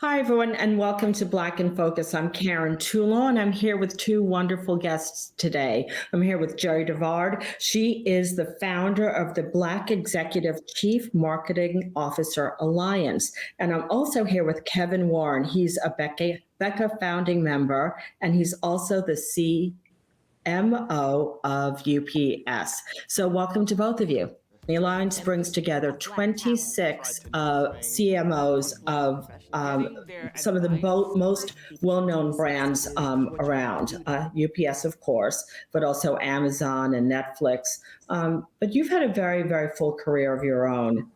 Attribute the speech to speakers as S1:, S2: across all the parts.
S1: Hi, everyone, and welcome to Black in Focus. I'm Karen Toulon, and I'm here with two wonderful guests today. I'm here with Jerri DeVard. She is the founder of the Black Executive Chief Marketing Officer Alliance. And I'm also here with Kevin Warren. He's a BECA founding member, and he's also the CMO of UPS. So welcome to both of you. The Alliance brings together 26 CMOs of some of the most well-known brands around, UPS, of course, but also Amazon and Netflix. But you've had a very, very full career of your own.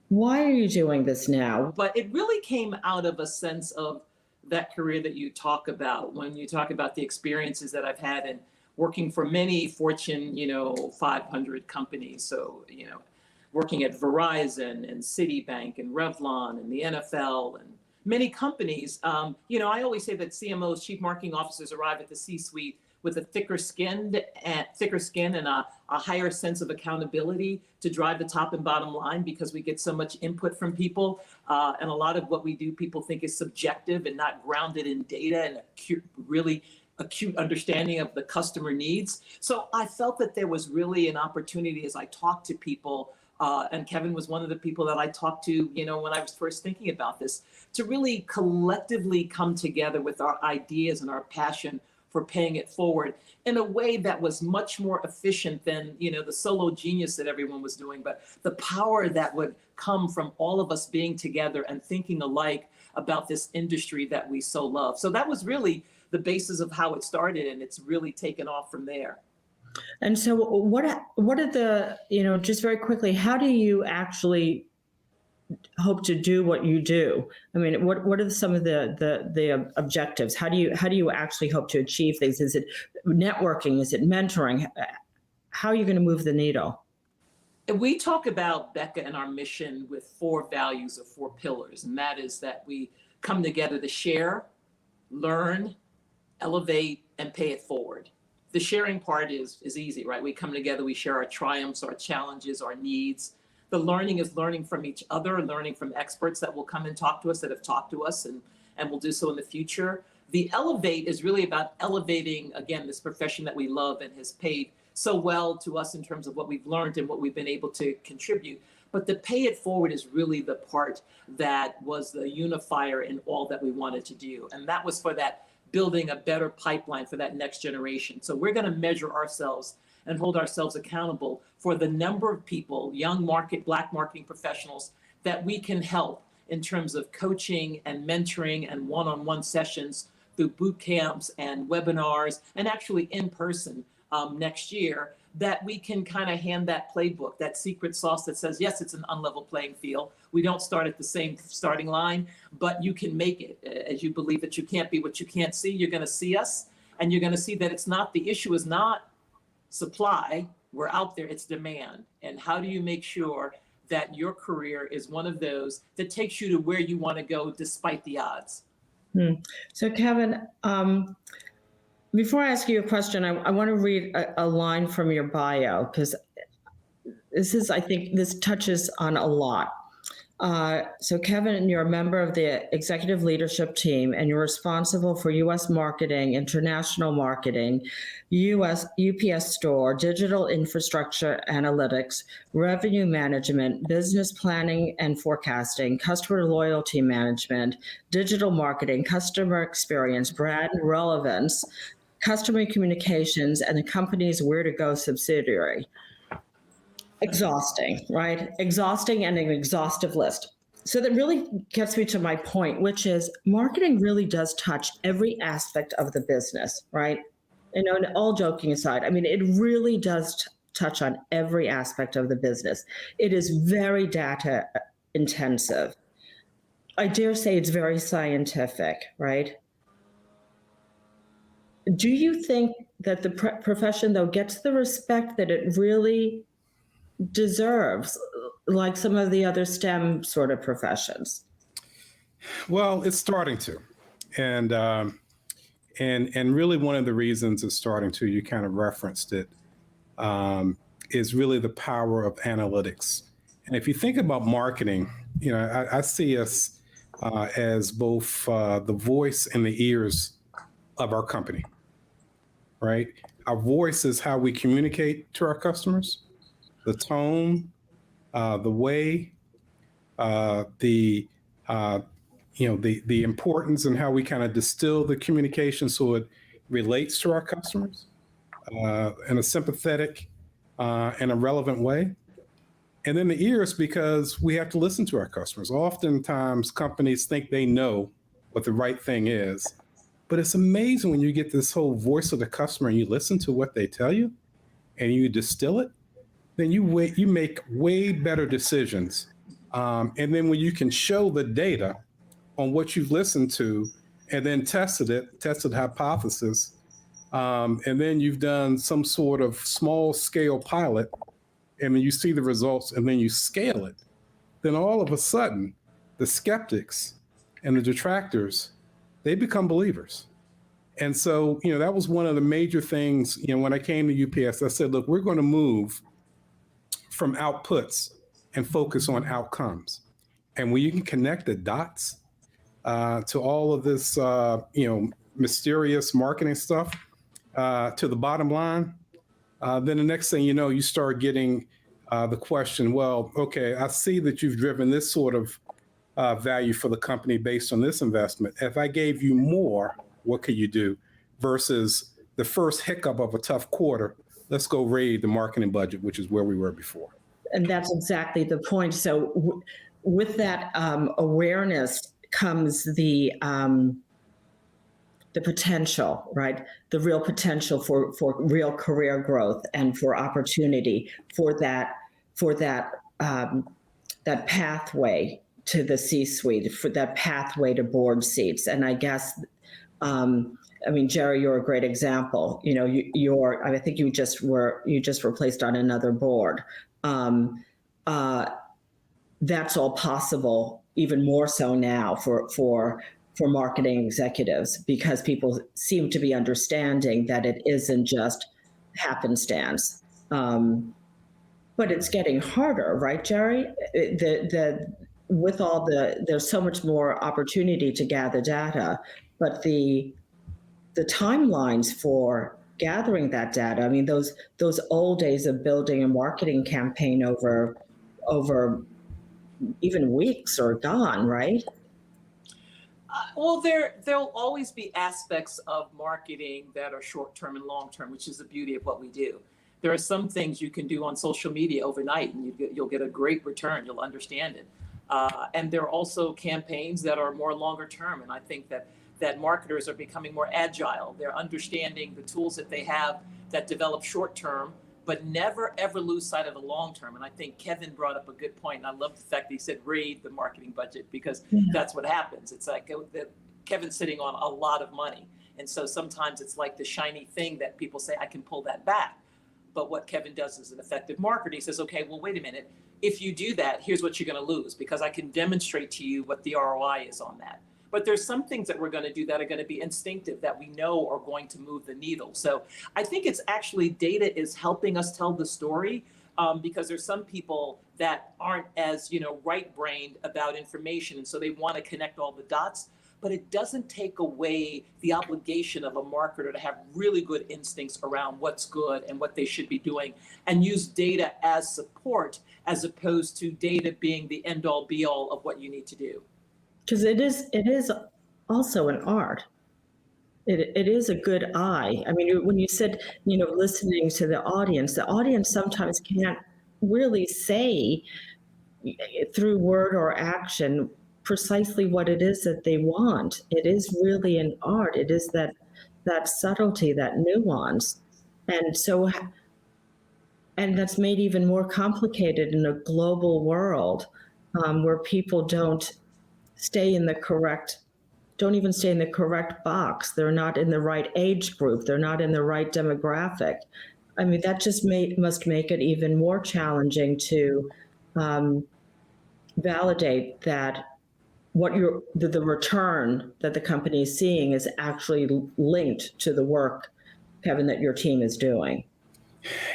S1: Why are you doing this now?
S2: But it really came out of a sense of that career that you talk about when you talk about the experiences that I've had in working for many Fortune, 500 companies. So, working at Verizon and Citibank and Revlon and the NFL and many companies. I always say that CMOs, chief marketing officers, arrive at the C-suite with a thicker skin and a higher sense of accountability to drive the top and bottom line because we get so much input from people. And a lot of what we do, people think is subjective and not grounded in data and really acute understanding of the customer needs. So I felt that there was really an opportunity as I talked to people, and Kevin was one of the people that I talked to, when I was first thinking about this, to really collectively come together with our ideas and our passion for paying it forward in a way that was much more efficient than, the solo genius that everyone was doing, but the power that would come from all of us being together and thinking alike about this industry that we so love. So that was really the basis of how it started, and it's really taken off from there.
S1: And so what are the, just very quickly, how do you actually hope to do what you do? I mean, what are some of the objectives? How do you actually hope to achieve things? Is it networking? Is it mentoring? How are you going to move the needle?
S2: We talk about BECA and our mission with 4 values or 4 pillars, and that is that we come together to share, learn, elevate, and pay it forward. The sharing part is easy, right? We come together, we share our triumphs, our challenges, our needs. The learning is learning from each other, learning from experts that will come and talk to us, that have talked to us, and will do so in the future. The elevate is really about elevating, again, this profession that we love and has paid so well to us in terms of what we've learned and what we've been able to contribute. But the pay it forward is really the part that was the unifier in all that we wanted to do. And that was for that building a better pipeline for that next generation. So we're going to measure ourselves and hold ourselves accountable for the number of people, Black marketing professionals, that we can help in terms of coaching and mentoring and one-on-one sessions through boot camps and webinars and actually in person next year, that we can kind of hand that playbook, that secret sauce that says, yes, it's an unlevel playing field. We don't start at the same starting line, but you can make it. As you believe that you can't be what you can't see, you're going to see us, and you're going to see that the issue is not supply. We're out there, it's demand. And how do you make sure that your career is one of those that takes you to where you want to go despite the odds?
S1: So Kevin, before I ask you a question, I want to read a line from your bio, because I think this touches on a lot. So Kevin, you're a member of the executive leadership team, and you're responsible for U.S. marketing, international marketing, UPS store, digital infrastructure analytics, revenue management, business planning and forecasting, customer loyalty management, digital marketing, customer experience, brand relevance, customer communications, and the company's Where to Go subsidiary. Exhausting, right? Exhausting, and an exhaustive list. So that really gets me to my point, which is marketing really does touch every aspect of the business, right? And all joking aside, I mean, it really does touch on every aspect of the business. It is very data intensive. I dare say it's very scientific, right? Do you think that the profession, though, gets the respect that it really deserves, like some of the other STEM sort of professions?
S3: Well, it's starting to, and really one of the reasons it's starting to, you kind of referenced it, is really the power of analytics. And if you think about marketing, I see us as both the voice and the ears of our company, right? Our voice is how we communicate to our customers, the tone, the way, the the importance and how we kind of distill the communication so it relates to our customers in a sympathetic and a relevant way. And then the ears, because we have to listen to our customers. Oftentimes, companies think they know what the right thing is, but it's amazing when you get this whole voice of the customer and you listen to what they tell you and you distill it, then you make way better decisions. And then when you can show the data on what you've listened to and then tested hypothesis, and then you've done some sort of small scale pilot, and then you see the results and then you scale it, then all of a sudden the skeptics and the detractors, they become believers. And so, that was one of the major things, when I came to UPS, I said, look, we're going to move from outputs and focus on outcomes. And when you can connect the dots to all of this, mysterious marketing stuff to the bottom line, then the next thing you know, you start getting the question, well, okay, I see that you've driven this sort of value for the company based on this investment. If I gave you more, what could you do? Versus the first hiccup of a tough quarter, let's go raid the marketing budget, which is where we were before.
S1: And that's exactly the point. So with that awareness comes the potential, right? The real potential for real career growth and for opportunity for that pathway to the C-suite, for that pathway to board seats. And I guess, Jerri, you're a great example. I think you just were placed on another board. That's all possible, even more so now for marketing executives, because people seem to be understanding that it isn't just happenstance. But it's getting harder, right, Jerri? There's so much more opportunity to gather data, but the timelines for gathering that data, those old days of building a marketing campaign over even weeks are gone, right?
S2: Well, there'll always be aspects of marketing that are short-term and long-term, which is the beauty of what we do. There are some things you can do on social media overnight and you'll get a great return. You'll understand it. And there are also campaigns that are more longer term. And I think that marketers are becoming more agile. They're understanding the tools that they have that develop short term, but never, ever lose sight of the long term. And I think Kevin brought up a good point. And I love the fact that he said, raid the marketing budget, because that's what happens. It's like Kevin's sitting on a lot of money. And so sometimes it's like the shiny thing that people say, I can pull that back. But what Kevin does as an effective marketer, he says, okay, well, wait a minute. If you do that, here's what you're going to lose, because I can demonstrate to you what the ROI is on that. But there's some things that we're going to do that are going to be instinctive, that we know are going to move the needle. So I think it's actually data is helping us tell the story, because there's some people that aren't as, right-brained about information. And so they want to connect all the dots. But it doesn't take away the obligation of a marketer to have really good instincts around what's good and what they should be doing, and use data as support as opposed to data being the end-all be-all of what you need to do.
S1: Because it is also an art. It is a good eye. When you said, listening to the audience sometimes can't really say through word or action precisely what it is that they want. It is really an art. It is that subtlety, that nuance. And that's made even more complicated in a global world, where people don't even stay in the correct box. They're not in the right age group. They're not in the right demographic. That just must make it even more challenging to validate that the return that the company is seeing is actually linked to the work, Kevin, that your team is doing.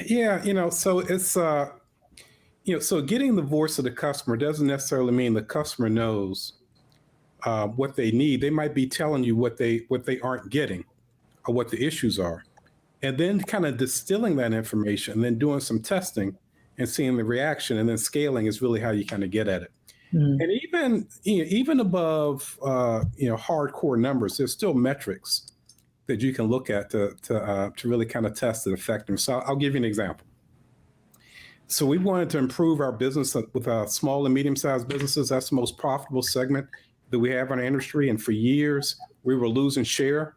S3: Yeah, so it's so getting the voice of the customer doesn't necessarily mean the customer knows what they need. They might be telling you what they aren't getting or what the issues are, and then kind of distilling that information and then doing some testing and seeing the reaction, and then scaling is really how you kind of get at it.
S1: Mm.
S3: And even above hardcore numbers, there's still metrics that you can look at to really kind of test the effectiveness. So I'll give you an example. So we wanted to improve our business with small and medium-sized businesses. That's the most profitable segment that we have in our industry. And for years, we were losing share.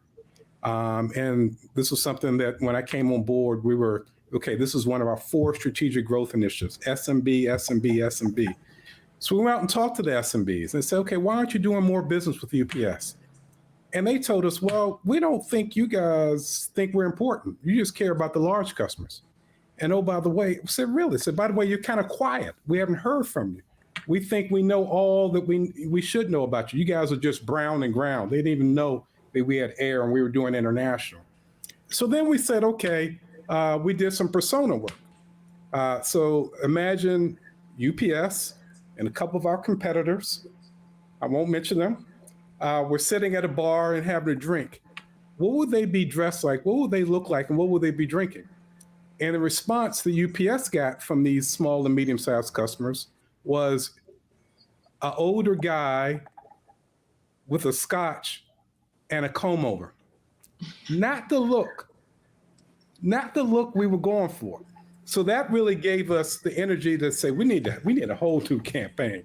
S3: And this was something that when I came on board, we were, okay, this is one of our 4 strategic growth initiatives, SMB, SMB, SMB. So we went out and talked to the SMBs and said, okay, why aren't you doing more business with UPS? And they told us, well, we don't think you guys think we're important. You just care about the large customers. And oh, by the way, I said, really? I said, by the way, you're kind of quiet. We haven't heard from you. We think we know all that we should know about you. You guys are just brown and ground. They didn't even know that we had air and we were doing international. So then we said, okay, we did some persona work. So imagine UPS and a couple of our competitors, I won't mention them, we're sitting at a bar and having a drink. What would they be dressed like? What would they look like? And what would they be drinking? And the response the UPS got from these small and medium-sized customers was an older guy with a scotch and a comb over. Not the look we were going for. So that really gave us the energy to say we need a whole new campaign.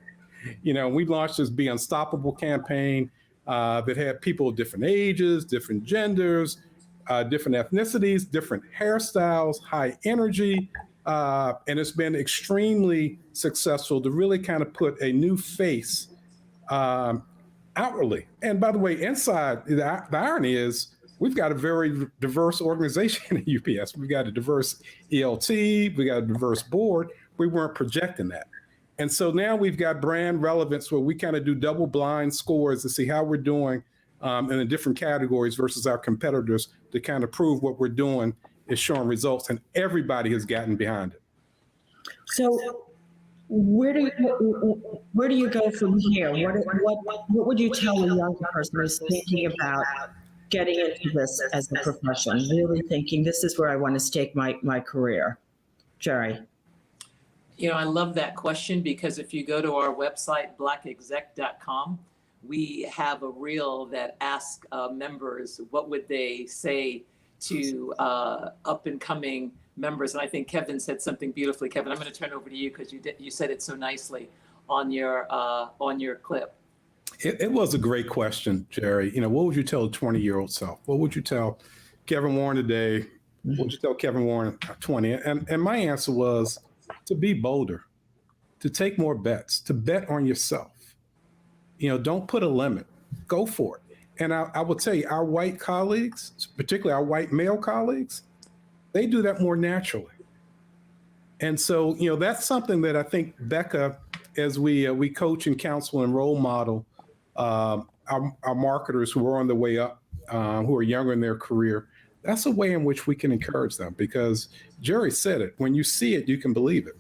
S3: We launched this Be Unstoppable campaign that had people of different ages, different genders, different ethnicities, different hairstyles, high energy, and it's been extremely successful to really kind of put a new face outwardly. And by the way, inside, the irony is we've got a very diverse organization at UPS. We've got a diverse ELT, we got a diverse board. We weren't projecting that. And so now we've got brand relevance where we kind of do double blind scores to see how we're doing in the different categories versus our competitors to kind of prove what we're doing is showing results, and everybody has gotten behind it.
S1: So where do you go from here? What would you tell a young person who's thinking about getting into this as a profession, really thinking this is where I want to stake my career? Jerri.
S2: I love that question because if you go to our website, blackexec.com, we have a reel that asks members what would they say to up and coming members. And I think Kevin said something beautifully. Kevin, I'm going to turn over to you because you said it so nicely on your clip.
S3: It was a great question, Jerri. What would you tell a 20-year-old self? What would you tell Kevin Warren today? What would you tell Kevin Warren at 20? And my answer was to be bolder, to take more bets, to bet on yourself. Don't put a limit. Go for it. And I will tell you, our white colleagues, particularly our white male colleagues, they do that more naturally. And so, that's something that I think BECA, as we coach and counsel and role model our marketers who are on the way up, who are younger in their career, that's a way in which we can encourage them because Jerri said it, when you see it, you can believe it.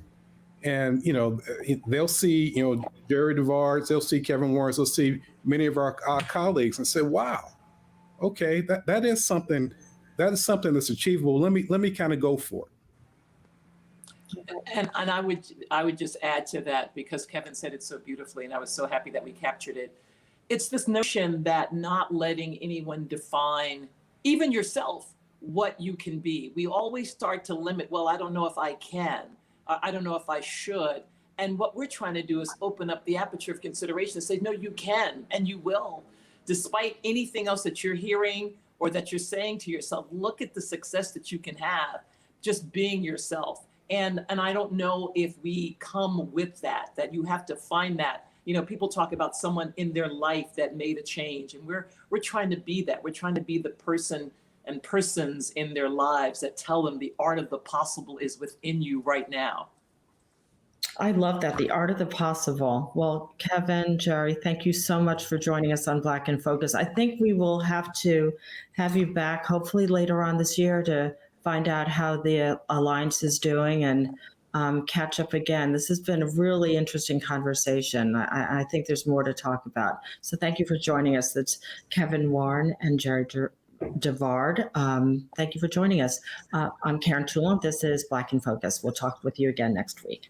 S3: And, they'll see, Jerri DeVard, they'll see Kevin Warren, they'll see many of our colleagues and say, wow, okay, that is something that's achievable. Let me kind of go for it.
S2: And I would just add to that because Kevin said it so beautifully and I was so happy that we captured it. It's this notion that not letting anyone define, even yourself, what you can be. We always start to limit, well, I don't know if I can. I don't know if I should. And what we're trying to do is open up the aperture of consideration and say, no, you can and you will. Despite anything else that you're hearing or that you're saying to yourself, look at the success that you can have just being yourself. And I don't know if we come with that you have to find that. People talk about someone in their life that made a change, and we're trying to be that. We're trying to be the person and persons in their lives that tell them the art of the possible is within you right now.
S1: I love that, the art of the possible. Well, Kevin, Jerri, thank you so much for joining us on Black in Focus. I think we will have to have you back hopefully later on this year to find out how the Alliance is doing and catch up again. This has been a really interesting conversation. I think there's more to talk about. So thank you for joining us. That's Kevin Warren and Jerri DeVard. Thank you for joining us. I'm Karen Toulon. This is Black in Focus. We'll talk with you again next week.